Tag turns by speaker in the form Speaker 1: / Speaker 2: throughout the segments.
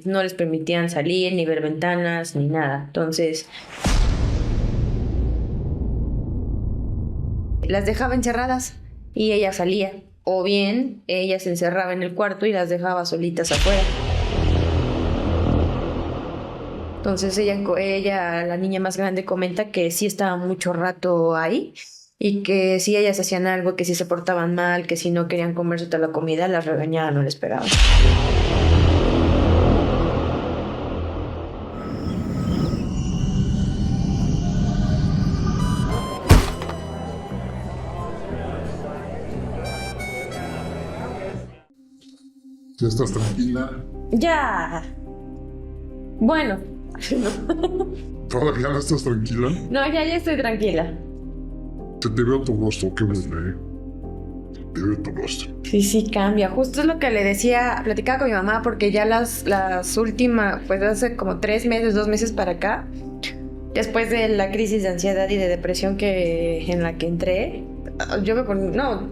Speaker 1: no les permitían salir, ni ver ventanas, ni nada. Entonces las dejaba encerradas y ella salía. O bien ella se encerraba en el cuarto y las dejaba solitas afuera. Entonces ella, la niña más grande, comenta que sí estaba mucho rato ahí y que si ellas hacían algo, que si se portaban mal, que si no querían comerse toda la comida, las regañaban o les pegaban.
Speaker 2: ¿Ya estás tranquila?
Speaker 1: Ya. Bueno.
Speaker 2: ¿Todavía no estás tranquila?
Speaker 1: No, ya estoy tranquila.
Speaker 2: Se te veo tu rostro, qué bueno, te veo tu rostro.
Speaker 1: Sí, cambia. Justo es lo que le decía, platicaba con mi mamá, porque ya las últimas, pues hace como 3 meses, 2 meses para acá, después de la crisis de ansiedad y de depresión en la que entré,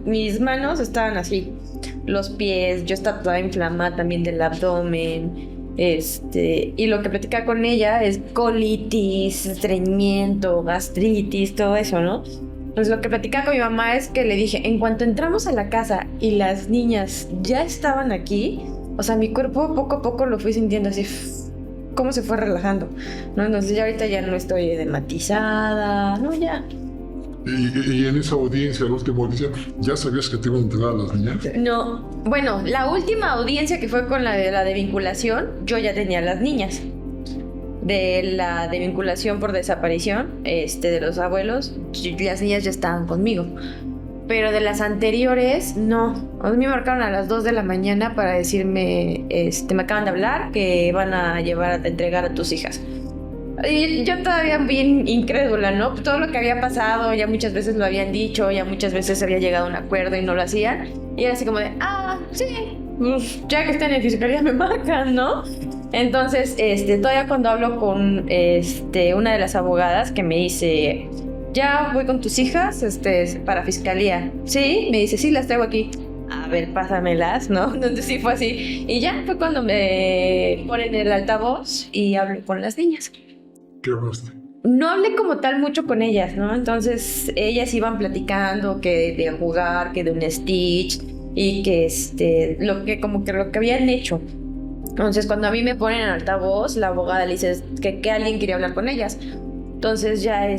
Speaker 1: mis manos estaban así, los pies, yo estaba toda inflamada también del abdomen, y lo que platicaba con ella es colitis, estreñimiento, gastritis, todo eso, ¿no? Pues lo que platicaba con mi mamá es que le dije, en cuanto entramos a la casa y las niñas ya estaban aquí, o sea, mi cuerpo poco a poco lo fui sintiendo así, cómo se fue relajando, ¿no? Entonces ya ahorita ya no estoy edematizada, no, ya.
Speaker 2: Y en esa audiencia, la última audiencia, ¿ya sabías que te iban a entregar a las niñas?
Speaker 1: No, bueno, la última audiencia que fue con la de vinculación, yo ya tenía las niñas. De la de vinculación por desaparición, de los abuelos, las niñas ya estaban conmigo. Pero de las anteriores, no. A mí me marcaron a las 2 de la mañana para decirme, me acaban de hablar que van a llevar a entregar a tus hijas. Y yo todavía bien incrédula, ¿no? Todo lo que había pasado, ya muchas veces lo habían dicho, ya muchas veces había llegado a un acuerdo y no lo hacían. Y era así como de, sí, pues ya que están en fiscalía me marcan, ¿no? Entonces, todavía cuando hablo con una de las abogadas que me dice, ya voy con tus hijas para fiscalía. Sí, me dice, sí, las traigo aquí. A ver, pásamelas, ¿no? Entonces sí fue así. Y ya fue cuando me ponen el altavoz y hablo con las niñas.
Speaker 2: ¿Qué hablaste?
Speaker 1: No hablé como tal mucho con ellas, ¿no? Entonces ellas iban platicando que de jugar, que de un Stitch y que lo que habían hecho. Entonces cuando a mí me ponen en altavoz, la abogada le dice que alguien quería hablar con ellas. Entonces ya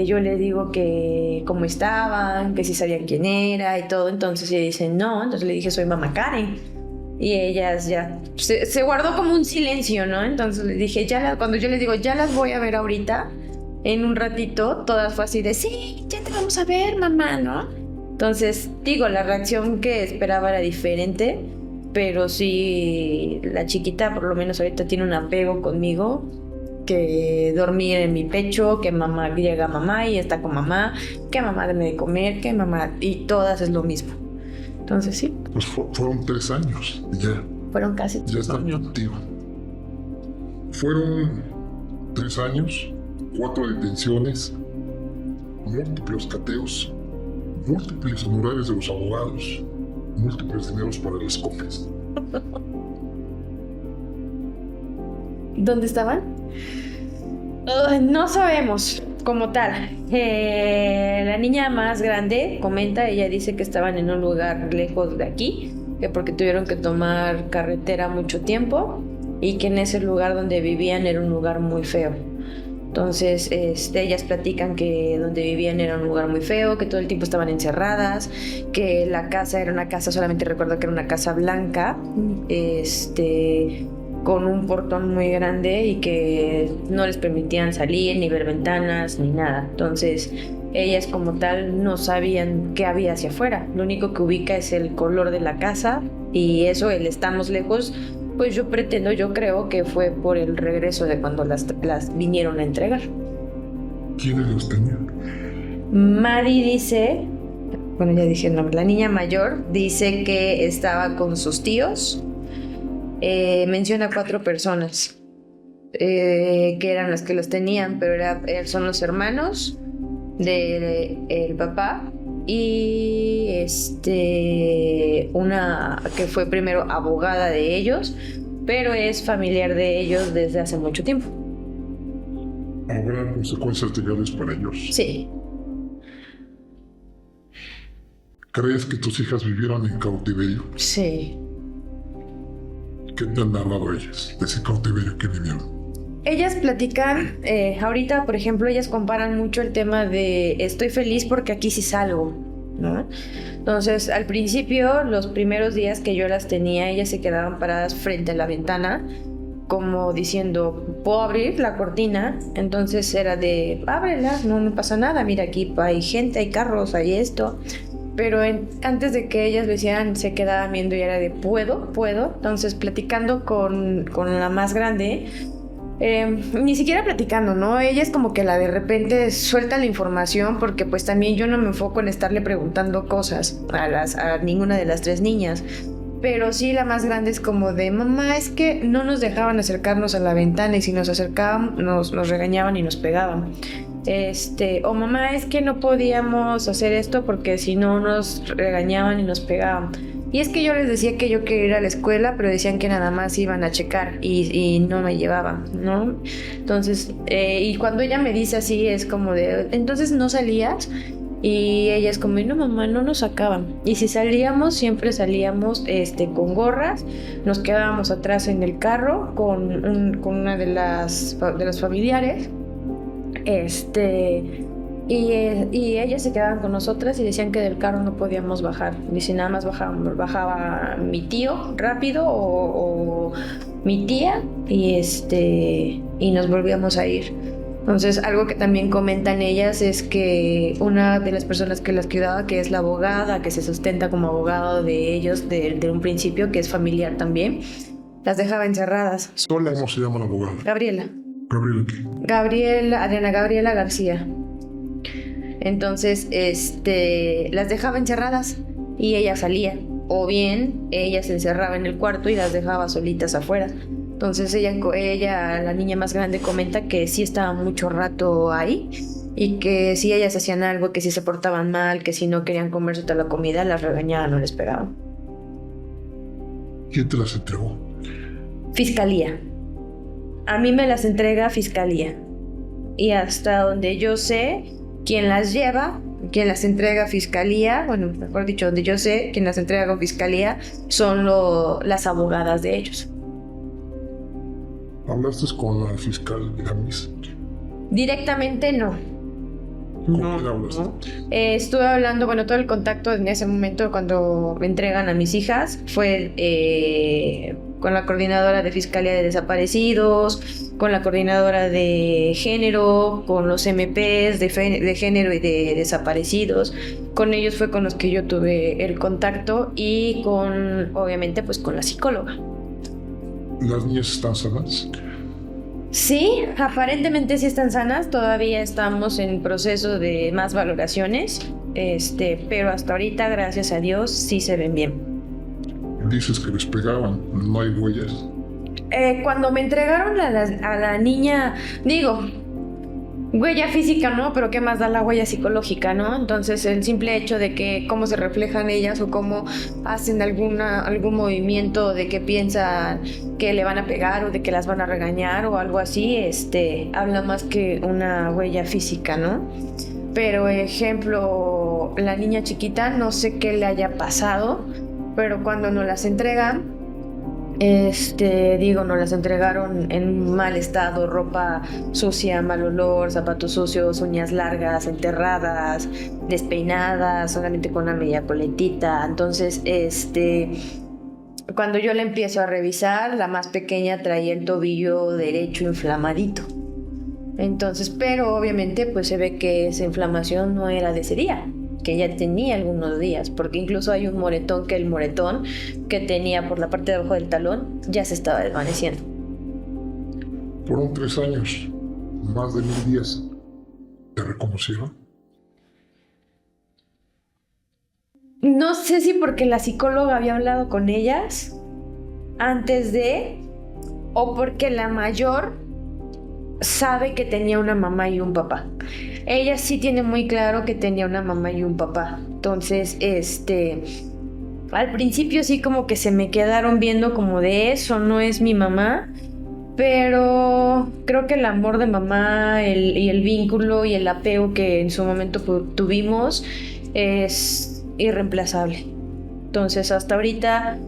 Speaker 1: yo le digo que cómo estaban, que si sabían quién era y todo. Entonces ella dice no, entonces le dije soy mamá Karen. Y ellas ya se guardó como un silencio, ¿no? Entonces le dije, cuando yo les digo, ya las voy a ver ahorita, en un ratito, todas fue así de, sí, ya te vamos a ver, mamá, ¿no? Entonces, digo, la reacción que esperaba era diferente, pero sí, la chiquita por lo menos ahorita tiene un apego conmigo, que dormir en mi pecho, que mamá llega mamá y está con mamá, que mamá debe de comer, que mamá, y todas es lo mismo. Entonces sí.
Speaker 2: Pues fueron 3 años, ya.
Speaker 1: Fueron casi.
Speaker 2: Ya están contigo. Fueron 3 años, 4 detenciones, múltiples cateos, múltiples honorarios de los abogados, múltiples dineros para las copias.
Speaker 1: ¿Dónde estaban? No sabemos como tal. La niña más grande comenta, ella dice que estaban en un lugar lejos de aquí, que porque tuvieron que tomar carretera mucho tiempo y que en ese lugar donde vivían era un lugar muy feo. Entonces, ellas platican que donde vivían era un lugar muy feo, que todo el tiempo estaban encerradas, que la casa era una casa, solamente recuerdo que era una casa blanca, con un portón muy grande y que no les permitían salir, ni ver ventanas, ni nada. Entonces, ellas como tal no sabían qué había hacia afuera. Lo único que ubica es el color de la casa y eso, el estamos lejos, pues yo creo que fue por el regreso de cuando las vinieron a entregar.
Speaker 2: ¿Quiénes los tenían?
Speaker 1: Mari dice, bueno, ya dije el nombre, la niña mayor dice que estaba con sus tíos. Menciona 4 personas que eran las que los tenían, pero son los hermanos del papá y una que fue primero abogada de ellos, pero es familiar de ellos desde hace mucho tiempo.
Speaker 2: Habrá consecuencias legales para ellos.
Speaker 1: Sí.
Speaker 2: ¿Crees que tus hijas vivieron en cautiverio?
Speaker 1: Sí.
Speaker 2: ¿Qué te han narrado ellas de ese cautiverio que vivieron?
Speaker 1: Ellas platican, ahorita por ejemplo, ellas comparan mucho el tema de estoy feliz porque aquí sí salgo, ¿no? Entonces, al principio, los primeros días que yo las tenía, ellas se quedaban paradas frente a la ventana, como diciendo, ¿puedo abrir la cortina? Entonces era de, ábrela, no pasa nada, mira, aquí hay gente, hay carros, hay esto. Pero antes de que ellas lo hicieran, se quedaban viendo y era de, ¿puedo? Entonces, platicando con la más grande, ni siquiera platicando, ¿no? Ella es como que de repente suelta la información porque pues también yo no me enfoco en estarle preguntando cosas a ninguna de las tres niñas. Pero sí, la más grande es como de, mamá, es que no nos dejaban acercarnos a la ventana y si nos acercaban nos regañaban y nos pegaban. O mamá, es que no podíamos hacer esto porque si no nos regañaban y nos pegaban. Y es que yo les decía que yo quería ir a la escuela, pero decían que nada más iban a checar y no me llevaban, ¿no? Entonces, y cuando ella me dice así, es como de, ¿entonces no salías? Y ella es como, no mamá, no nos sacaban. Y si salíamos, siempre salíamos con gorras, nos quedábamos atrás en el carro con una de las familiares. Y ellas se quedaban con nosotras y decían que del carro no podíamos bajar. Dice, nada más bajaba mi tío rápido o mi tía y nos volvíamos a ir. Entonces, algo que también comentan ellas es que una de las personas que las cuidaba, que es la abogada, que se sustenta como abogado de ellos de un principio, que es familiar también, las dejaba encerradas.
Speaker 2: ¿Sola? ¿Cómo se llama la abogada?
Speaker 1: Gabriela.
Speaker 2: ¿Gabriela qué?
Speaker 1: Adriana Gabriela García. Entonces, las dejaba encerradas y ella salía. O bien, ella se encerraba en el cuarto y las dejaba solitas afuera. Entonces ella, la niña más grande, comenta que sí estaba mucho rato ahí y que si ellas hacían algo, que si se portaban mal, que si no querían comerse toda la comida, las regañaban o les pegaban.
Speaker 2: ¿Quién te las entregó?
Speaker 1: Fiscalía. A mí me las entrega Fiscalía. Y hasta donde yo sé, quien las lleva, quien las entrega Fiscalía, bueno, mejor dicho, donde yo sé, quien las entrega con Fiscalía son las abogadas de ellos.
Speaker 2: ¿Hablaste con la fiscal Gamis?
Speaker 1: Directamente no.
Speaker 2: ¿Con quién hablaste?
Speaker 1: Estuve hablando, bueno, todo el contacto en ese momento cuando me entregan a mis hijas fue con la coordinadora de Fiscalía de Desaparecidos, con la coordinadora de género, con los MPs de género y de desaparecidos. Con ellos fue con los que yo tuve el contacto y obviamente, pues con la psicóloga.
Speaker 2: ¿Las niñas están sanas?
Speaker 1: Sí, aparentemente sí están sanas, todavía estamos en proceso de más valoraciones, pero hasta ahorita, gracias a Dios, sí se ven bien.
Speaker 2: Dices que les pegaban, no hay huellas.
Speaker 1: Cuando me entregaron a la niña, digo, huella física no, pero qué más da la huella psicológica, ¿no? Entonces el simple hecho de que cómo se reflejan ellas o cómo hacen algún movimiento de que piensan que le van a pegar o de que las van a regañar o algo así, habla más que una huella física, ¿no? Pero ejemplo, la niña chiquita, no sé qué le haya pasado, pero cuando nos las entregan, nos las entregaron en mal estado, ropa sucia, mal olor, zapatos sucios, uñas largas, enterradas, despeinadas, solamente con una media coletita. Entonces, cuando yo la empiezo a revisar, la más pequeña traía el tobillo derecho inflamadito. Entonces, pero obviamente pues se ve que esa inflamación no era de ese día, que ya tenía algunos días, porque incluso hay un moretón que tenía por la parte de abajo del talón ya se estaba desvaneciendo.
Speaker 2: Fueron 3 años, más de 1000 días. ¿Te reconocieron?
Speaker 1: No sé si porque la psicóloga había hablado con ellas antes o porque la mayor sabe que tenía una mamá y un papá. Ella sí tiene muy claro que tenía una mamá y un papá. Entonces, al principio sí como que se me quedaron viendo como de eso, no es mi mamá, pero creo que el amor de mamá y el vínculo y el apego que en su momento tuvimos es irreemplazable. Entonces hasta ahorita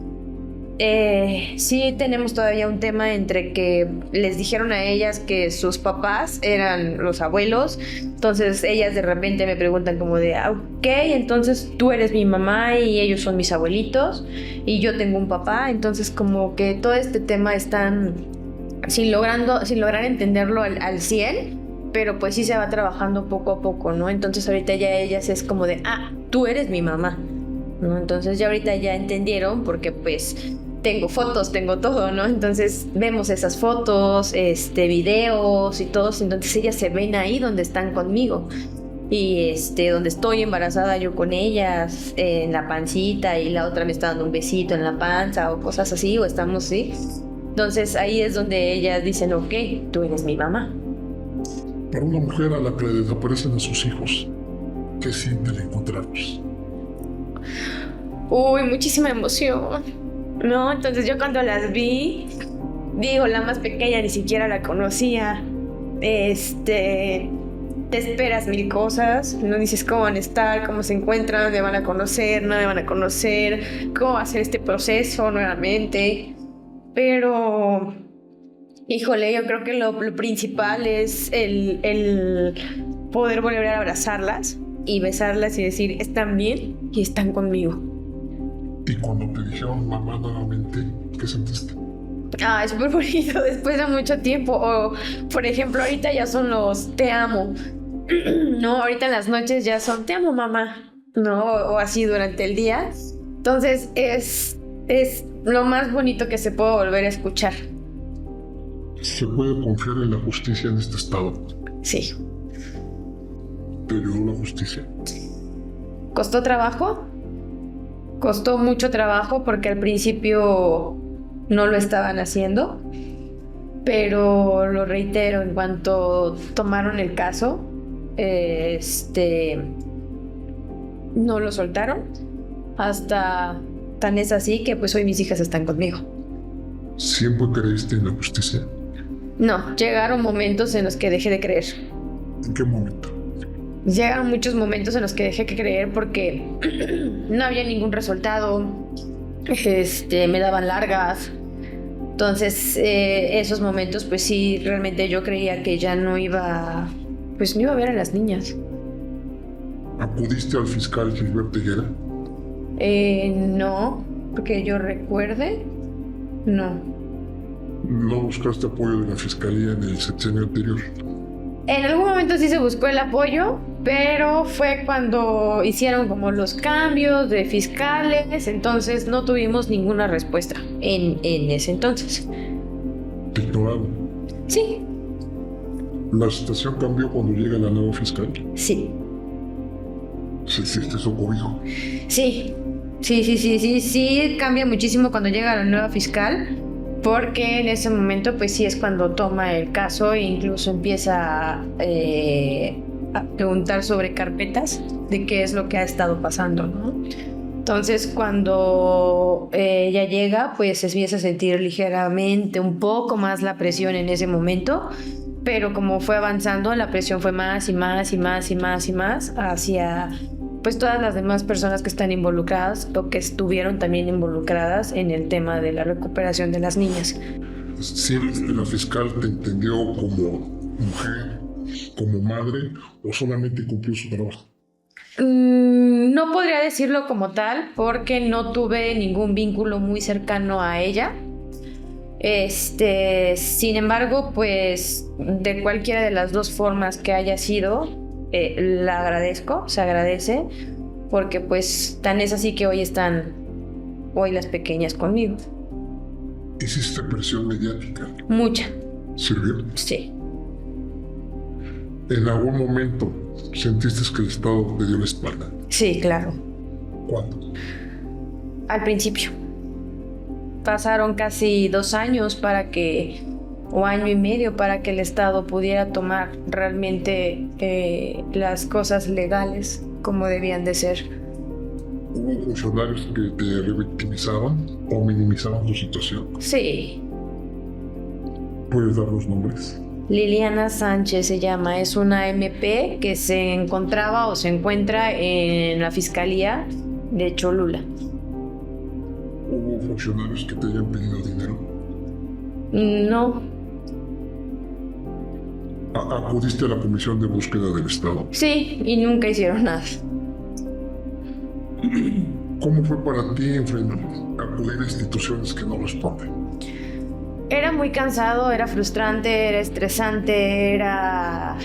Speaker 1: sí tenemos todavía un tema entre que les dijeron a ellas que sus papás eran los abuelos, entonces ellas de repente me preguntan como de, ok, entonces tú eres mi mamá y ellos son mis abuelitos y yo tengo un papá, entonces como que todo este tema están sin lograr entenderlo al 100, pero pues sí se va trabajando poco a poco, ¿no? Entonces ahorita ya ellas es como de, tú eres mi mamá, ¿no? Entonces ya ahorita ya entendieron porque pues tengo fotos, tengo todo, ¿no? Entonces vemos esas fotos, videos y todos, entonces ellas se ven ahí donde están conmigo y donde estoy embarazada yo con ellas, en la pancita y la otra me está dando un besito en la panza o cosas así, o estamos así. Entonces ahí es donde ellas dicen, ok, tú eres mi mamá.
Speaker 2: Para una mujer a la que le desaparecen a sus hijos, ¿qué siente al encontrarlos?
Speaker 1: Uy, muchísima emoción. No, entonces yo cuando las vi, digo, la más pequeña ni siquiera la conocía. Te esperas mil cosas, no dices cómo van a estar, cómo se encuentran, me van a conocer, no me van a conocer, cómo va a ser este proceso nuevamente. Pero, híjole, yo creo que lo principal es el poder volver a abrazarlas y besarlas y decir, están bien y están conmigo.
Speaker 2: Y cuando te dijeron mamá nuevamente, ¿qué sentiste?
Speaker 1: Es súper bonito después de mucho tiempo. O, por ejemplo, ahorita ya son los te amo. No, ahorita en las noches ya son te amo mamá. No, o así durante el día. Entonces es lo más bonito que se puede volver a escuchar.
Speaker 2: ¿Se puede confiar en la justicia en este estado?
Speaker 1: Sí.
Speaker 2: ¿Te ayudó la justicia?
Speaker 1: ¿Costó trabajo? Costó mucho trabajo porque al principio no lo estaban haciendo, pero lo reitero, en cuanto tomaron el caso, no lo soltaron, hasta tan es así que pues hoy mis hijas están conmigo.
Speaker 2: ¿Siempre creíste en la justicia?
Speaker 1: No, llegaron momentos en los que dejé de creer.
Speaker 2: ¿En qué momento?
Speaker 1: Llegaron muchos momentos en los que dejé de creer porque no había ningún resultado, me daban largas. Entonces, esos momentos, pues sí, realmente yo creía que ya no iba a ver a las niñas.
Speaker 2: ¿Acudiste al fiscal Gilberto Higuera?
Speaker 1: No, porque yo recuerde, no.
Speaker 2: ¿No buscaste apoyo de la fiscalía en el sexenio anterior?
Speaker 1: En algún momento sí se buscó el apoyo, pero fue cuando hicieron como los cambios de fiscales, entonces no tuvimos ninguna respuesta en ese entonces.
Speaker 2: ¿Te ignoraron?
Speaker 1: Sí.
Speaker 2: ¿La situación cambió cuando llega la nueva fiscal?
Speaker 1: Sí.
Speaker 2: ¿Sentiste su cobijo?
Speaker 1: Sí, cambia muchísimo cuando llega la nueva fiscal, porque en ese momento pues sí es cuando toma el caso e incluso empieza a preguntar sobre carpetas de qué es lo que ha estado pasando, ¿no? Entonces cuando ella llega pues se empieza a sentir ligeramente un poco más la presión en ese momento, pero como fue avanzando la presión fue más y más hacia pues todas las demás personas que están involucradas o que estuvieron también involucradas en el tema de la recuperación de las niñas.
Speaker 2: ¿Sientes que la fiscal te entendió como mujer, como madre, o solamente cumplió su trabajo?
Speaker 1: No podría decirlo como tal porque no tuve ningún vínculo muy cercano a ella. Sin embargo, pues de cualquiera de las dos formas que haya sido, la agradezco, se agradece, porque pues tan es así que hoy están las pequeñas conmigo.
Speaker 2: ¿Hiciste presión mediática?
Speaker 1: Mucha.
Speaker 2: ¿Sirvió?
Speaker 1: Sí.
Speaker 2: ¿En algún momento sentiste que el Estado te dio la espalda?
Speaker 1: Sí, claro.
Speaker 2: ¿Cuándo?
Speaker 1: Al principio. Pasaron casi 2 años o año y medio para que el Estado pudiera tomar realmente las cosas legales como debían de ser.
Speaker 2: ¿Hubo funcionarios que te revictimizaban o minimizaban tu situación?
Speaker 1: Sí.
Speaker 2: ¿Puedes dar los nombres?
Speaker 1: Liliana Sánchez se llama, es una MP que se encontraba o se encuentra en la Fiscalía de Cholula.
Speaker 2: ¿Hubo funcionarios que te hayan pedido dinero?
Speaker 1: No.
Speaker 2: ¿Acudiste a la Comisión de Búsqueda del Estado?
Speaker 1: Sí, y nunca hicieron nada.
Speaker 2: ¿Cómo fue para ti acudir a instituciones que no responden?
Speaker 1: Era muy cansado, era frustrante, era estresante, era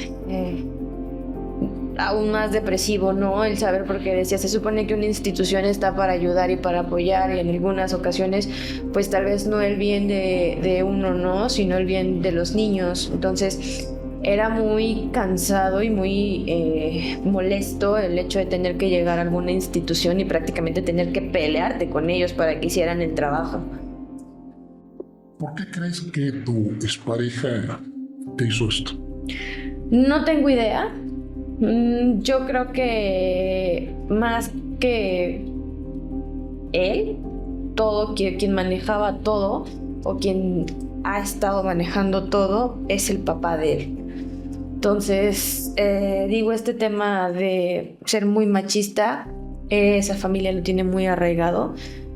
Speaker 1: aún más depresivo, ¿no? El saber, porque decía, se supone que una institución está para ayudar y para apoyar, y en algunas ocasiones, pues tal vez no el bien de uno, ¿no? Sino el bien de los niños. Entonces, era muy cansado y muy molesto el hecho de tener que llegar a alguna institución y prácticamente tener que pelearte con ellos para que hicieran el trabajo.
Speaker 2: ¿Por qué crees que tu expareja te hizo esto?
Speaker 1: No tengo idea. Yo creo que más que él, quien manejaba todo o quien ha estado manejando todo es el papá de él. Entonces, este tema de ser muy machista, esa familia lo tiene muy arraigado.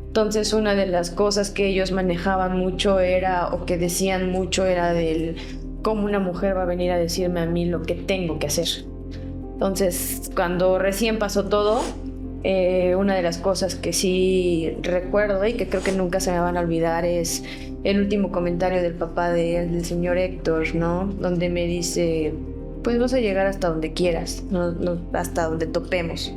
Speaker 1: Entonces, una de las cosas que ellos manejaban mucho era, o que decían mucho, era del cómo una mujer va a venir a decirme a mí lo que tengo que hacer. Entonces, cuando recién pasó todo, una de las cosas que sí recuerdo y que creo que nunca se me van a olvidar es el último comentario del papá del señor Héctor, ¿no? Donde me dice, pues vas a llegar hasta donde quieras, no, hasta donde topemos,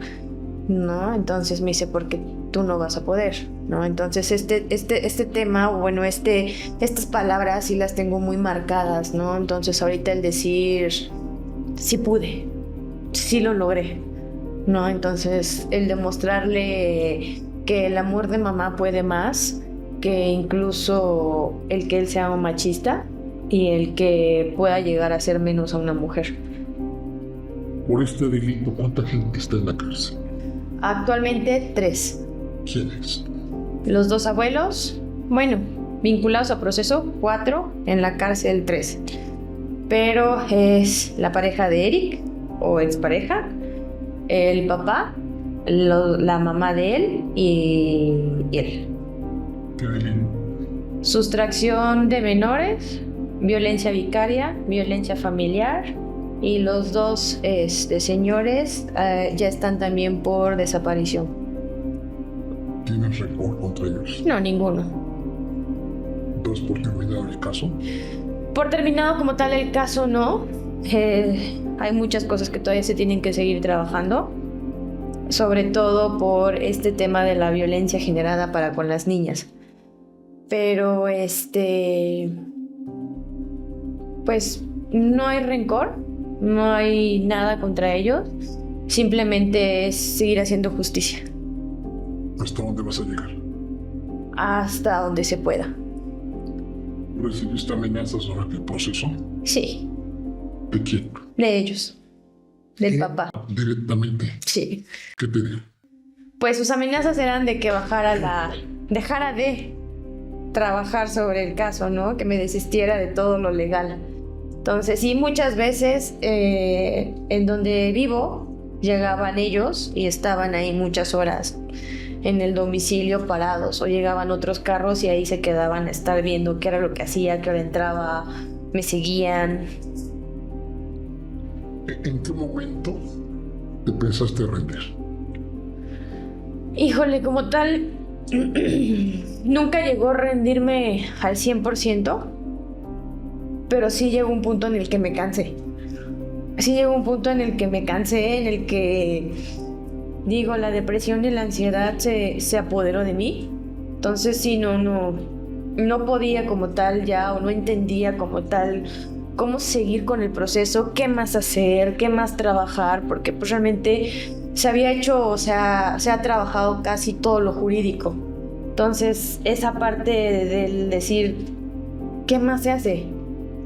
Speaker 1: ¿no? Entonces me dice, porque tú no vas a poder, ¿no? Entonces este tema, bueno, estas palabras sí las tengo muy marcadas, ¿no? Entonces ahorita el decir, sí pude, sí lo logré, ¿no? Entonces el demostrarle que el amor de mamá puede más que incluso el que él sea un machista y el que pueda llegar a ser menos a una mujer.
Speaker 2: Por este delito, ¿cuánta gente está en la cárcel?
Speaker 1: Actualmente 3.
Speaker 2: ¿Quiénes?
Speaker 1: Los 2 abuelos, bueno, vinculados a proceso, 4, en la cárcel 3. Pero es la pareja de Eric, o expareja, el papá, la mamá de él y él.
Speaker 2: ¿Qué delito?
Speaker 1: Sustracción de menores, violencia vicaria, violencia familiar, y los 2 señores ya están también por desaparición.
Speaker 2: ¿Tienes récord contra ellos?
Speaker 1: No, ninguno.
Speaker 2: ¿Das por terminado el caso?
Speaker 1: Por terminado como tal el caso, no. Hay muchas cosas que todavía se tienen que seguir trabajando, sobre todo por este tema de la violencia generada para con las niñas. Pero pues no hay rencor, no hay nada contra ellos, simplemente es seguir haciendo justicia.
Speaker 2: ¿Hasta dónde vas a llegar?
Speaker 1: Hasta donde se pueda.
Speaker 2: ¿Recibiste amenazas durante el proceso?
Speaker 1: Sí.
Speaker 2: ¿De quién?
Speaker 1: De ellos. Del papá.
Speaker 2: Directamente.
Speaker 1: Sí.
Speaker 2: ¿Qué te dijo?
Speaker 1: Pues sus amenazas eran de que dejara de trabajar sobre el caso, ¿no? Que me desistiera de todo lo legal. Entonces, sí, muchas veces en donde vivo llegaban ellos y estaban ahí muchas horas en el domicilio parados, o llegaban otros carros y ahí se quedaban a estar viendo qué era lo que hacía, qué hora entraba, me seguían.
Speaker 2: ¿En qué momento te pensaste rendir?
Speaker 1: Híjole, como tal, nunca llegó a rendirme al 100%, pero sí llegó un punto en el que me cansé. Sí llegó un punto en el que me cansé, en el que, digo, la depresión y la ansiedad se apoderó de mí. Entonces sí, no podía como tal ya, o no entendía como tal cómo seguir con el proceso, qué más hacer, qué más trabajar, porque pues realmente se había hecho, o sea, se ha trabajado casi todo lo jurídico. Entonces, esa parte del decir, ¿qué más se hace?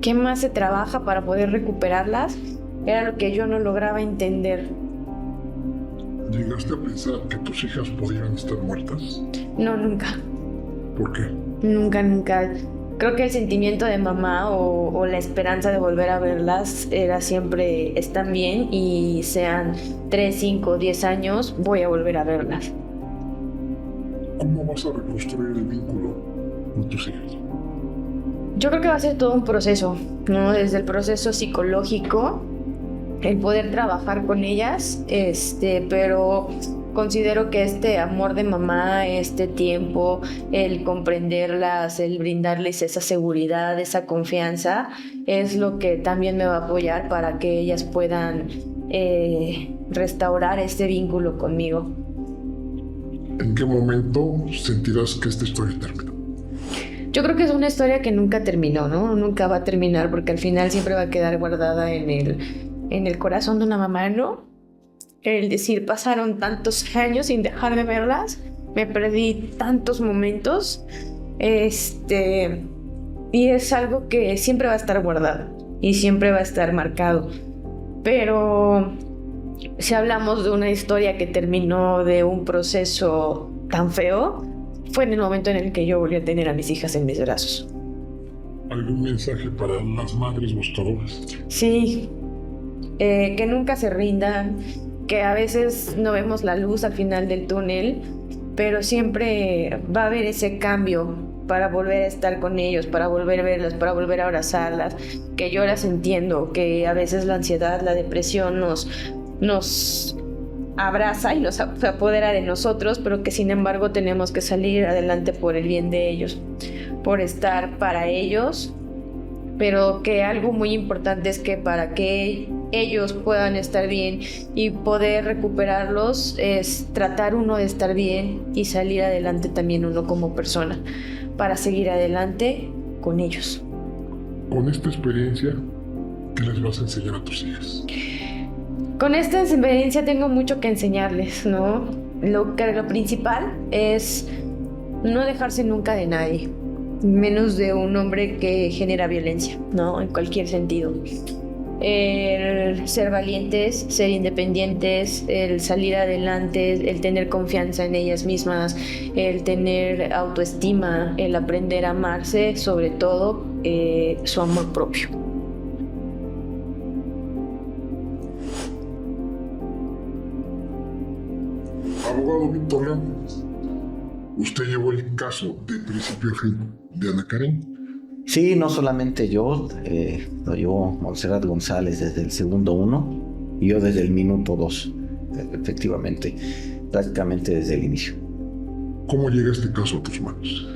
Speaker 1: ¿Qué más se trabaja para poder recuperarlas? Era lo que yo no lograba entender.
Speaker 2: ¿Llegaste a pensar que tus hijas podían estar muertas?
Speaker 1: No, nunca.
Speaker 2: ¿Por qué?
Speaker 1: Nunca, nunca. Creo que el sentimiento de mamá o la esperanza de volver a verlas era siempre, están bien y sean 3, 5, 10 años, voy a volver a verlas.
Speaker 2: ¿Cómo vas a reconstruir el vínculo con tus hijas?
Speaker 1: Yo creo que va a ser todo un proceso, ¿no? Desde el proceso psicológico, el poder trabajar con ellas, pero considero que este amor de mamá, este tiempo, el comprenderlas, el brindarles esa seguridad, esa confianza, es lo que también me va a apoyar para que ellas puedan restaurar este vínculo conmigo.
Speaker 2: ¿En qué momento sentirás que esta historia terminó?
Speaker 1: Yo creo que es una historia que nunca terminó, ¿no? Nunca va a terminar porque al final siempre va a quedar guardada en el corazón de una mamá, ¿no? El decir, pasaron tantos años sin dejar de verlas, me perdí tantos momentos, y es algo que siempre va a estar guardado y siempre va a estar marcado. Pero si hablamos de una historia que terminó de un proceso tan feo, fue en el momento en el que yo volví a tener a mis hijas en mis brazos.
Speaker 2: ¿Algún mensaje para las madres buscadoras?
Speaker 1: Sí, que nunca se rindan, que a veces no vemos la luz al final del túnel, pero siempre va a haber ese cambio para volver a estar con ellos, para volver a verlas, para volver a abrazarlas, que yo las entiendo, que a veces la ansiedad, la depresión nos abraza y nos apodera de nosotros, pero que sin embargo tenemos que salir adelante por el bien de ellos, por estar para ellos, pero que algo muy importante es que para que ellos puedan estar bien y poder recuperarlos es tratar uno de estar bien y salir adelante también uno como persona para seguir adelante con ellos.
Speaker 2: Con esta experiencia, ¿qué les vas a enseñar a tus hijas?
Speaker 1: Con esta experiencia tengo mucho que enseñarles, ¿no? Lo principal es no dejarse nunca de nadie, menos de un hombre que genera violencia, ¿no? En cualquier sentido. El ser valientes, ser independientes, el salir adelante, el tener confianza en ellas mismas, el tener autoestima, el aprender a amarse, sobre todo su amor propio.
Speaker 2: Abogado Víctor León, ¿usted llevó el caso de principio a fin de Ana Karen?
Speaker 3: Sí, no solamente yo, lo llevó Montserrat González desde el segundo 1 y yo desde el minuto 2, efectivamente, prácticamente desde el inicio.
Speaker 2: ¿Cómo llega este caso a tus manos?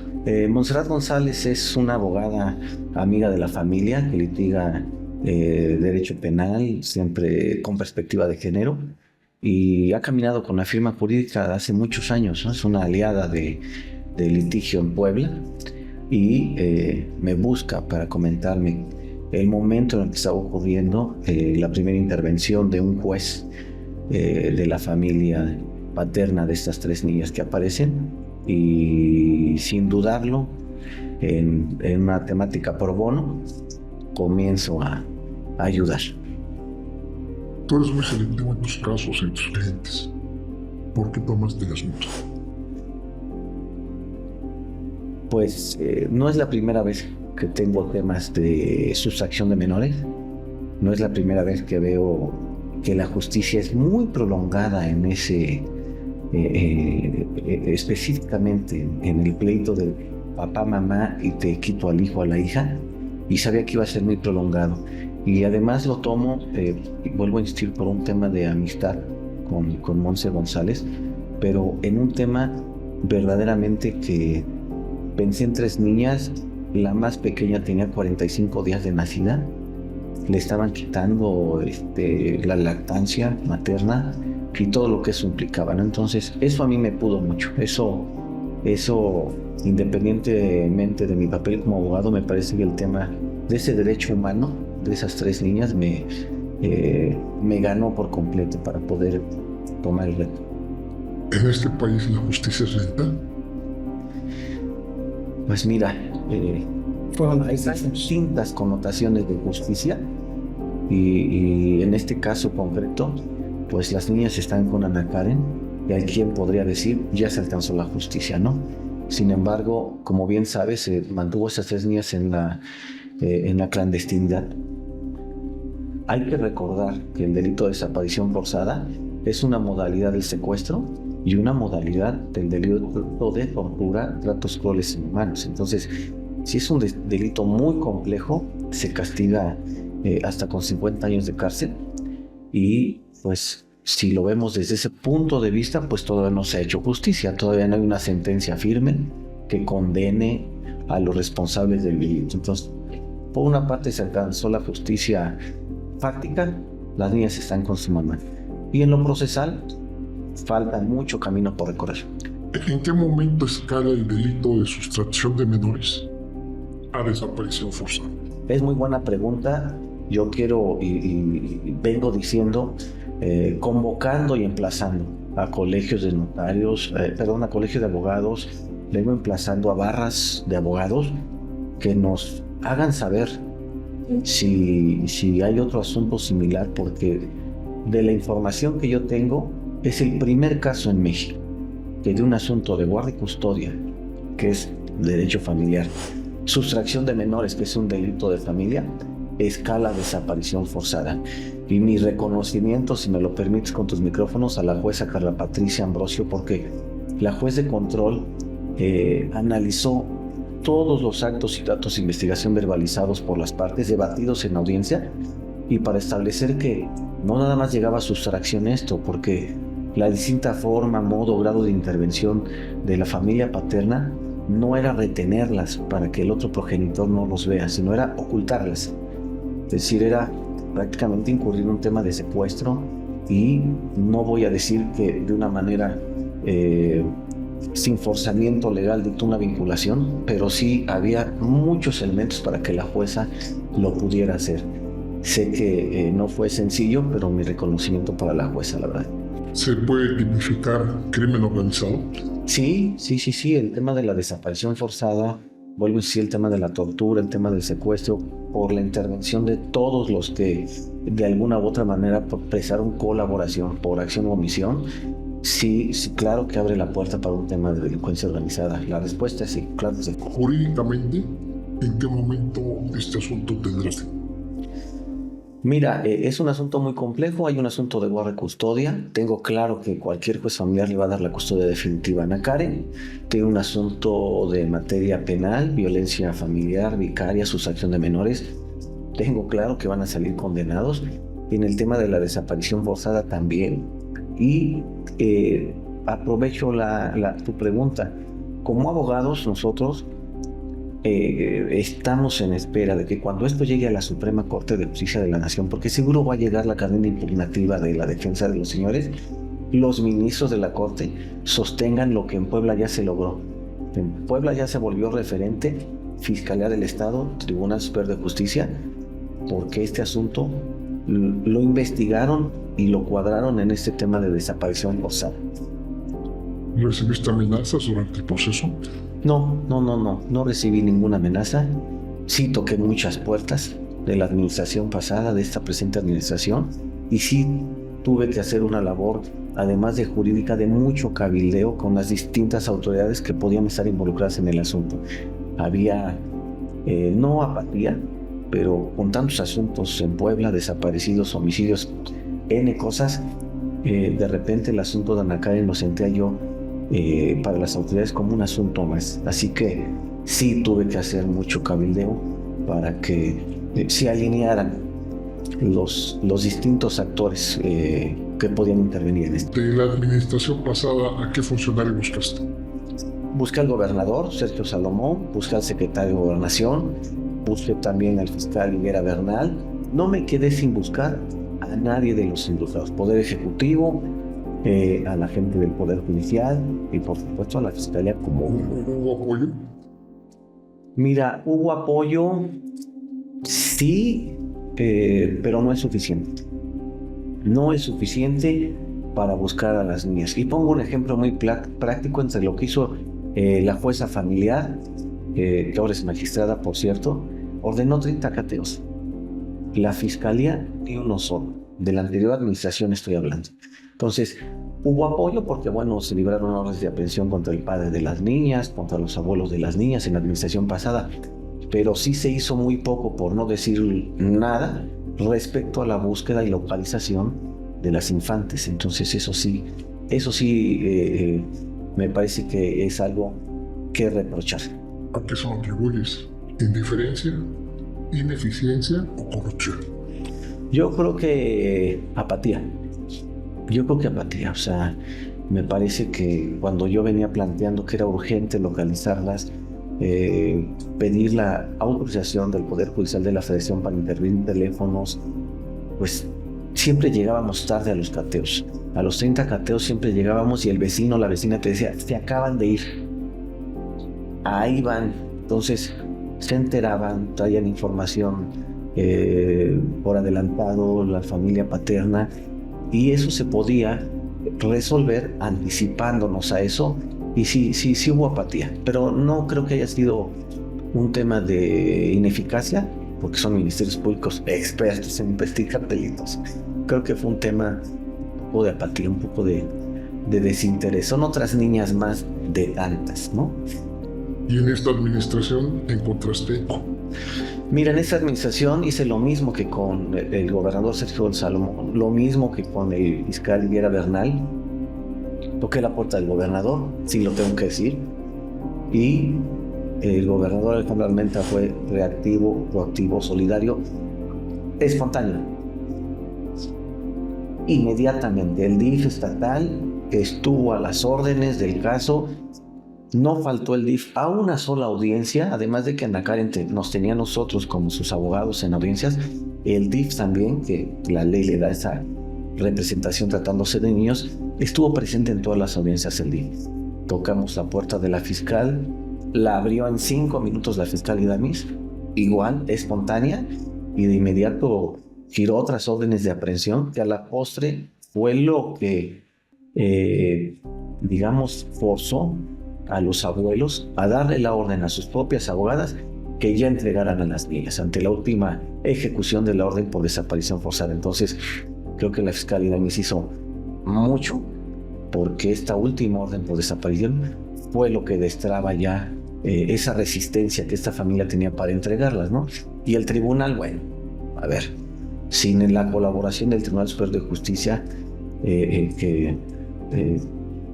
Speaker 3: Montserrat González es una abogada amiga de la familia que litiga derecho penal, siempre con perspectiva de género, y ha caminado con la firma jurídica hace muchos años, ¿no? Es una aliada de litigio en Puebla. Y me busca para comentarme el momento en el que estaba ocurriendo la primera intervención de un juez de la familia paterna de estas 3 niñas que aparecen, y sin dudarlo, en una temática pro bono, comienzo a ayudar.
Speaker 2: Tú eres muy selectivo en tus casos, en tus clientes. ¿Por qué tomaste el asunto?
Speaker 3: Pues no es la primera vez que tengo temas de sustracción de menores, no es la primera vez que veo que la justicia es muy prolongada en ese, específicamente en el pleito del papá, mamá y te quito al hijo, a la hija, y sabía que iba a ser muy prolongado. Y además lo tomo, y vuelvo a insistir, por un tema de amistad con Montse González, pero en un tema verdaderamente que pensé en 3 niñas. La más pequeña tenía 45 días de nacida, le estaban quitando la lactancia materna y todo lo que eso implicaba, ¿no? Entonces eso a mí me pudo mucho, eso independientemente de mi papel como abogado, me parece que el tema de ese derecho humano de esas 3 niñas me ganó por completo para poder tomar el reto.
Speaker 2: ¿En este país la justicia es lenta?
Speaker 3: Pues mira, hay distintas connotaciones de justicia y en este caso concreto pues las niñas están con Ana Karen y hay quien podría decir, ya se alcanzó la justicia, ¿no? Sin embargo, como bien sabes, se mantuvo a esas 3 niñas en la clandestinidad. Hay que recordar que el delito de desaparición forzada es una modalidad del secuestro y una modalidad del delito de tortura, tratos crueles e inhumanos. Entonces, si es un delito muy complejo, se castiga hasta con 50 años de cárcel y pues si lo vemos desde ese punto de vista, pues todavía no se ha hecho justicia, todavía no hay una sentencia firme que condene a los responsables del delito. Entonces, por una parte se alcanzó la justicia fáctica, las niñas están con su mamá. Y en lo procesal, falta mucho camino por recorrer.
Speaker 2: ¿En qué momento escala el delito de sustracción de menores a desaparición forzada?
Speaker 3: Es muy buena pregunta. Yo quiero y vengo diciendo, convocando y emplazando a colegios de notarios, a colegios de abogados, vengo emplazando a barras de abogados que nos hagan saber si hay otro asunto similar, porque de la información que yo tengo, es el primer caso en México que de un asunto de guardia y custodia, que es derecho familiar, sustracción de menores, que es un delito de familia, escala desaparición forzada. Y mi reconocimiento, si me lo permites con tus micrófonos, a la jueza Carla Patricia Ambrosio, porque la juez de control analizó todos los actos y datos de investigación verbalizados por las partes, debatidos en audiencia, y para establecer que no nada más llegaba a sustracción esto, porque la distinta forma, modo, grado de intervención de la familia paterna no era retenerlas para que el otro progenitor no los vea, sino era ocultarlas. Es decir, era prácticamente incurrir en un tema de secuestro, y no voy a decir que de una manera sin forzamiento legal dictó una vinculación, pero sí había muchos elementos para que la jueza lo pudiera hacer. Sé que no fue sencillo, pero mi reconocimiento para la jueza, la verdad.
Speaker 2: ¿Se puede tipificar crimen organizado?
Speaker 3: Sí, el tema de la desaparición forzada, vuelvo a decir, el tema de la tortura, el tema del secuestro, por la intervención de todos los que de alguna u otra manera prestaron colaboración por acción o omisión, sí, claro que abre la puerta para un tema de delincuencia organizada. La respuesta es sí, claro que sí.
Speaker 2: Jurídicamente, ¿en qué momento este asunto tendrá fin?
Speaker 3: Mira, es un asunto muy complejo, hay un asunto de guarda y custodia. Tengo claro que cualquier juez familiar le va a dar la custodia definitiva a Ana Karen. Tiene un asunto de materia penal, violencia familiar, vicaria, sustracción de menores. Tengo claro que van a salir condenados. Y en el tema de la desaparición forzada también. Y aprovecho tu pregunta. Como abogados, nosotros estamos en espera de que cuando esto llegue a la Suprema Corte de Justicia de la Nación, porque seguro va a llegar la cadena impugnativa de la defensa de los señores, los ministros de la Corte sostengan lo que en Puebla ya se logró. En Puebla ya se volvió referente Fiscalía del Estado, Tribunal Superior de Justicia, porque este asunto lo investigaron y lo cuadraron en este tema de desaparición forzada.
Speaker 2: ¿Recibiste amenazas durante el proceso?
Speaker 3: No recibí ninguna amenaza. Sí toqué muchas puertas de la administración pasada, de esta presente administración, y sí tuve que hacer una labor, además de jurídica, de mucho cabildeo con las distintas autoridades que podían estar involucradas en el asunto. Había, no apatía, pero con tantos asuntos en Puebla, desaparecidos, homicidios, N cosas, de repente el asunto de Ana Karen lo sentía yo para las autoridades como un asunto más. Así que sí tuve que hacer mucho cabildeo para que se alinearan los distintos actores que podían intervenir en esto.
Speaker 2: De la administración pasada, ¿a qué funcionario buscaste?
Speaker 3: Busqué al gobernador, Sergio Salomón, busqué al secretario de Gobernación, busqué también al fiscal Higuera Bernal. No me quedé sin buscar a nadie de los involucrados, Poder Ejecutivo, a la gente del Poder Judicial y por supuesto a la Fiscalía Común.
Speaker 2: ¿Hubo apoyo?
Speaker 3: Mira, hubo apoyo, sí, pero no es suficiente. No es suficiente para buscar a las niñas. Y pongo un ejemplo muy práctico entre lo que hizo la jueza familiar, que ahora es magistrada, por cierto, ordenó 30 cateos. La Fiscalía ni uno solo. de la anterior administración estoy hablando. Entonces, hubo apoyo porque, bueno, se libraron órdenes de aprehensión contra el padre de las niñas, contra los abuelos de las niñas en la administración pasada, pero sí se hizo muy poco, por no decir nada, respecto a la búsqueda y localización de las infantes. Entonces, eso sí, me parece que es algo que reprochar.
Speaker 2: ¿A qué son atribuyes? ¿Indiferencia, ineficiencia o corrupción?
Speaker 3: Yo creo que apatía. O sea, me parece que cuando yo venía planteando que era urgente localizarlas, pedir la autorización del Poder Judicial de la Federación para intervenir teléfonos, pues siempre llegábamos tarde a los cateos. A los 30 cateos siempre llegábamos y el vecino o la vecina te decía, se acaban de ir. Ahí van. Entonces se enteraban, traían información por adelantado, la familia paterna, y eso se podía resolver anticipándonos a eso. Y sí hubo apatía, pero no creo que haya sido un tema de ineficacia, porque son ministerios públicos expertos en investigar delitos. Creo que fue un tema un poco de apatía, un poco de desinterés. Son otras niñas más de tantas, ¿no?
Speaker 2: ¿Y en esta administración encontraste eco?
Speaker 3: Mira, en esta administración hice lo mismo que con el gobernador Sergio Gonzalo, lo mismo que con el fiscal Higuera Bernal. Toqué la puerta del gobernador, sí lo tengo que decir, y el gobernador Alejandro Armenta fue reactivo, proactivo, solidario, espontáneo. Inmediatamente el DIF estatal estuvo a las órdenes del caso. No faltó el DIF a una sola audiencia, además de que Ana Karen nos tenía a nosotros como sus abogados en audiencias. El DIF también, que la ley le da esa representación tratándose de niños, estuvo presente en todas las audiencias del DIF. Tocamos la puerta de la fiscal, la abrió en 5 minutos la fiscal Idamis, igual, espontánea, y de inmediato giró otras órdenes de aprehensión, que a la postre fue lo que, forzó a los abuelos a darle la orden a sus propias abogadas que ya entregaran a las niñas ante la última ejecución de la orden por desaparición forzada. Entonces, creo que la fiscal Idamis hizo mucho, porque esta última orden por desaparición fue lo que destraba ya esa resistencia que esta familia tenía para entregarlas, ¿no? Y el tribunal, bueno, a ver, sin la colaboración del Tribunal Superior de Justicia,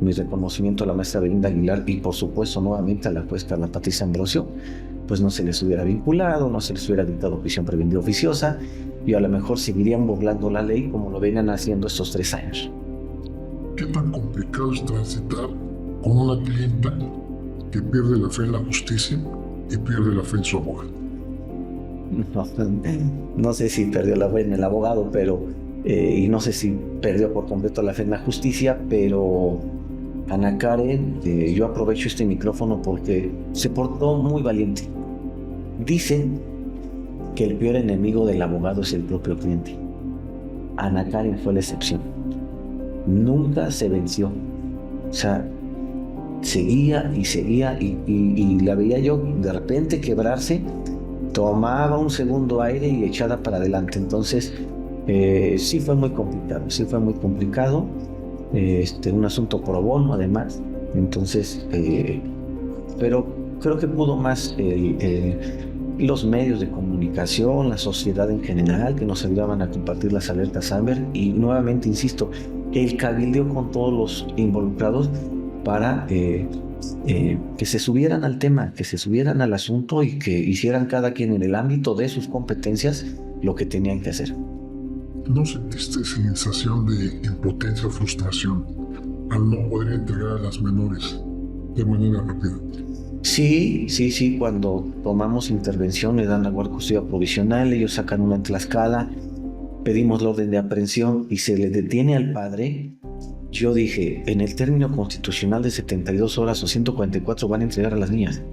Speaker 3: mi reconocimiento a la maestra Belinda Aguilar y por supuesto nuevamente a la juez Carla Patricia Ambrosio, pues no se les hubiera vinculado, no se les hubiera dictado prisión preventiva oficiosa y a lo mejor seguirían burlando la ley como lo venían haciendo estos 3 años.
Speaker 2: ¿Qué tan complicado es transitar con una clienta que pierde la fe en la justicia y pierde la fe en su abogado?
Speaker 3: No sé si perdió la fe en el abogado, pero y no sé si perdió por completo la fe en la justicia, pero Ana Karen, yo aprovecho este micrófono porque se portó muy valiente. Dicen que el peor enemigo del abogado es el propio cliente. Ana Karen fue la excepción. Nunca se venció. O sea, seguía y la veía yo de repente quebrarse, tomaba un segundo aire y echada para adelante. Entonces, sí fue muy complicado. Un asunto pro bono además. Entonces, pero creo que pudo más los medios de comunicación, la sociedad en general, que nos ayudaban a compartir las alertas Amber, y nuevamente insisto, el cabildeo con todos los involucrados para que se subieran al tema, que se subieran al asunto y que hicieran cada quien en el ámbito de sus competencias lo que tenían que hacer.
Speaker 2: ¿No sentiste sensación de impotencia o frustración al no poder entregar a las menores de manera rápida?
Speaker 3: Sí, cuando tomamos intervención le dan la guardia custodia provisional, ellos sacan una en Tlaxcala, pedimos la orden de aprehensión y se le detiene al padre. Yo dije, en el término constitucional de 72 horas o 144 van a entregar a las niñas.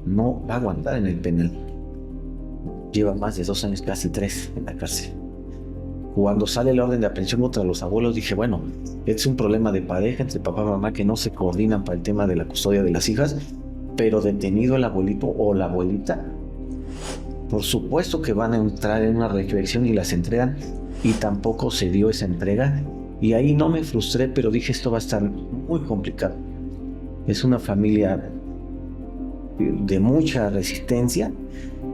Speaker 3: No va a aguantar en el penal. Lleva más de 2 años, casi 3 en la cárcel. Cuando sale la orden de aprehensión contra los abuelos, dije, bueno, es un problema de pareja entre papá y mamá que no se coordinan para el tema de la custodia de las hijas, pero detenido el abuelito o la abuelita, Por supuesto que van a entrar en una reflexión y las entregan, y tampoco se dio esa entrega. Y ahí no me frustré, pero dije, esto va a estar muy complicado. Es una familia de mucha resistencia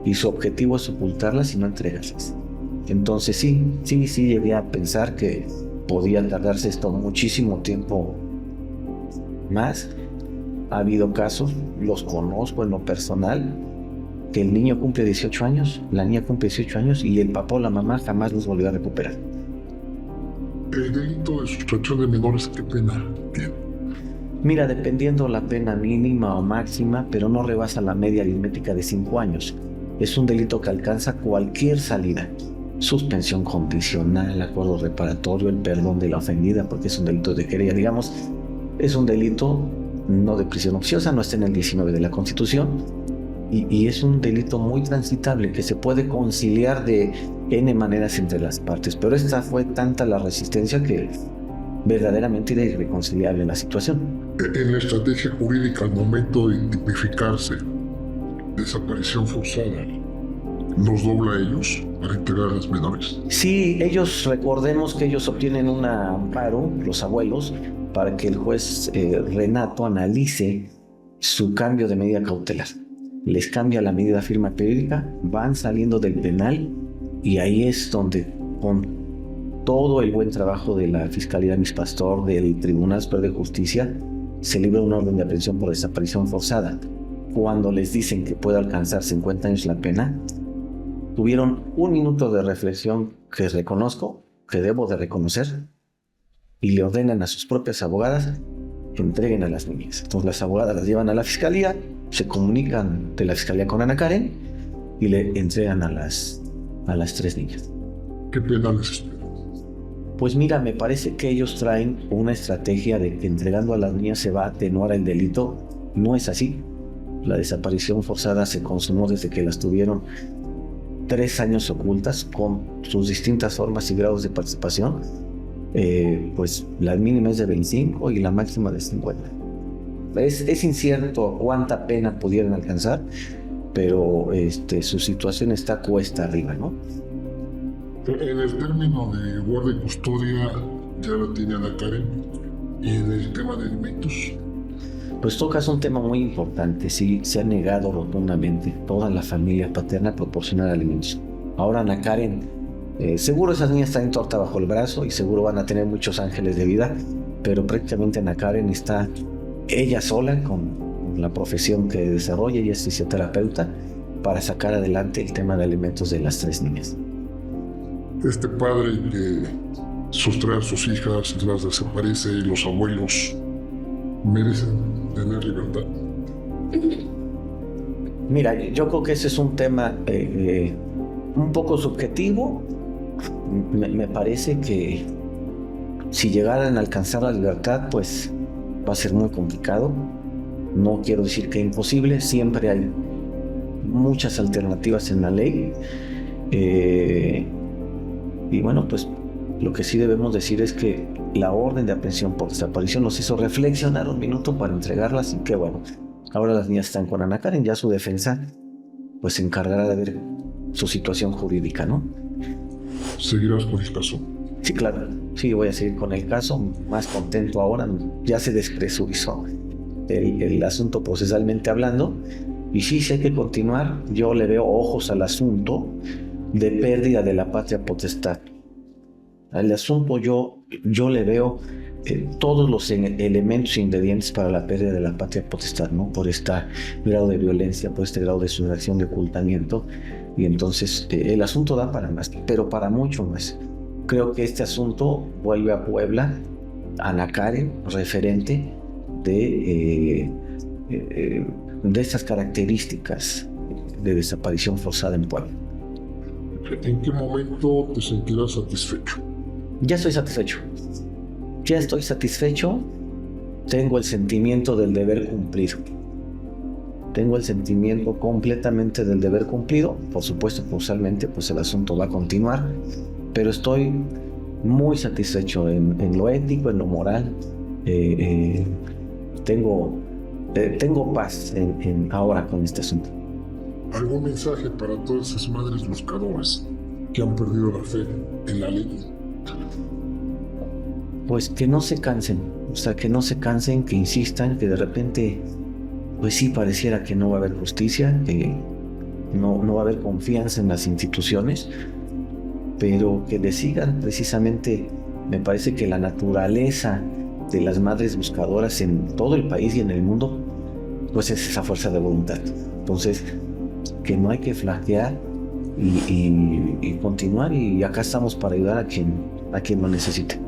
Speaker 3: y su objetivo es ocultarlas y no entregarlas. Entonces sí llegué a pensar que podía tardarse esto muchísimo tiempo más. Ha habido casos, los conozco en lo personal, que el niño cumple 18 años, la niña cumple 18 años y el papá o la mamá jamás los volvió a recuperar.
Speaker 2: El delito de sustracción de menores, ¿qué pena tiene?
Speaker 3: Mira, dependiendo la pena mínima o máxima, pero no rebasa la media aritmética de 5 años. Es un delito que alcanza cualquier salida. Suspensión condicional, acuerdo reparatorio, el perdón de la ofendida, porque es un delito de querella. Digamos, es un delito no de prisión oficiosa, no está en el 19 de la Constitución, y es un delito muy transitable que se puede conciliar de N maneras entre las partes. Pero esta fue tanta la resistencia que verdaderamente era irreconciliable la situación.
Speaker 2: En la estrategia jurídica al momento de tipificarse desaparición forzada, ¿nos dobla a ellos para integrar a las menores?
Speaker 3: Sí, recordemos que ellos obtienen un amparo, los abuelos, para que el juez Renato analice su cambio de medida cautelar. Les cambia la medida firma periódica, van saliendo del penal, y ahí es donde, con todo el buen trabajo de la Fiscalía Miss Pastor, del Tribunal Superior de Justicia, se libra una orden de aprehensión por desaparición forzada. Cuando les dicen que puede alcanzar 50 años la pena, tuvieron un minuto de reflexión que reconozco, que debo de reconocer, y le ordenan a sus propias abogadas que entreguen a las niñas. Entonces las abogadas las llevan a la Fiscalía, se comunican de la Fiscalía con Ana Karen y le entregan a las 3 niñas.
Speaker 2: ¿Qué pena les espera?
Speaker 3: Pues mira, me parece que ellos traen una estrategia de que entregando a las niñas se va a atenuar el delito. No es así. La desaparición forzada se consumó desde que las tuvieron 3 años ocultas, con sus distintas formas y grados de participación. Pues la mínima es de 25 y la máxima de 50. Es incierto cuánta pena pudieran alcanzar, pero su situación está cuesta arriba, ¿no?
Speaker 2: En el término de guardia y custodia ya lo tiene Ana Karen. Y en el tema de alimentos,
Speaker 3: Pues tocas un tema muy importante. Sí, se ha negado rotundamente toda la familia paterna a proporcionar alimentos. Ahora Ana Karen, seguro esas niñas traen torta bajo el brazo y seguro van a tener muchos ángeles de vida, pero prácticamente Ana Karen está ella sola con la profesión que desarrolla. Ella es fisioterapeuta, para sacar adelante el tema de alimentos de las 3 niñas.
Speaker 2: este padre que sustrae a sus hijas, las desaparece, y los abuelos merecen tener libertad.
Speaker 3: Mira, yo creo que ese es un tema un poco subjetivo. Me parece que si llegaran a alcanzar la libertad, pues va a ser muy complicado. No quiero decir que imposible, siempre hay muchas alternativas en la ley. Y bueno, pues lo que sí debemos decir es que la orden de aprehensión por desaparición nos hizo reflexionar un minuto para entregarlas, y que bueno, ahora las niñas están con Ana Karen, ya su defensa pues se encargará de ver su situación jurídica, ¿no?
Speaker 2: ¿Seguirás con el caso?
Speaker 3: Sí, claro, sí, voy a seguir con el caso, más contento ahora, ya se despresurizó el asunto procesalmente hablando, y sí hay que continuar. Yo le veo ojos al asunto de pérdida de la patria potestad. Al asunto yo le veo todos los elementos e ingredientes para la pérdida de la patria potestad, ¿no? Por este grado de violencia, por este grado de sustracción, de ocultamiento, y entonces el asunto da para más, pero para mucho más. Creo que este asunto vuelve a Puebla, Ana Karen, referente de estas características de desaparición forzada en Puebla.
Speaker 2: ¿En qué momento te sentirás satisfecho?
Speaker 3: Ya estoy satisfecho. Ya estoy satisfecho. Tengo el sentimiento del deber cumplido. Tengo el sentimiento completamente del deber cumplido. Por supuesto, pausalmente, pues el asunto va a continuar. Pero estoy muy satisfecho en lo ético, en lo moral. Tengo paz ahora con este asunto.
Speaker 2: ¿Algún mensaje para todas esas madres buscadoras que han perdido la fe en la ley?
Speaker 3: Pues que no se cansen, o sea, que no se cansen, que insistan, que de repente, pues sí pareciera que no va a haber justicia, que no va a haber confianza en las instituciones, pero que le sigan. Precisamente me parece que la naturaleza de las madres buscadoras en todo el país y en el mundo, pues es esa fuerza de voluntad. Entonces, que no hay que flaquear y continuar, y acá estamos para ayudar a quien lo necesite.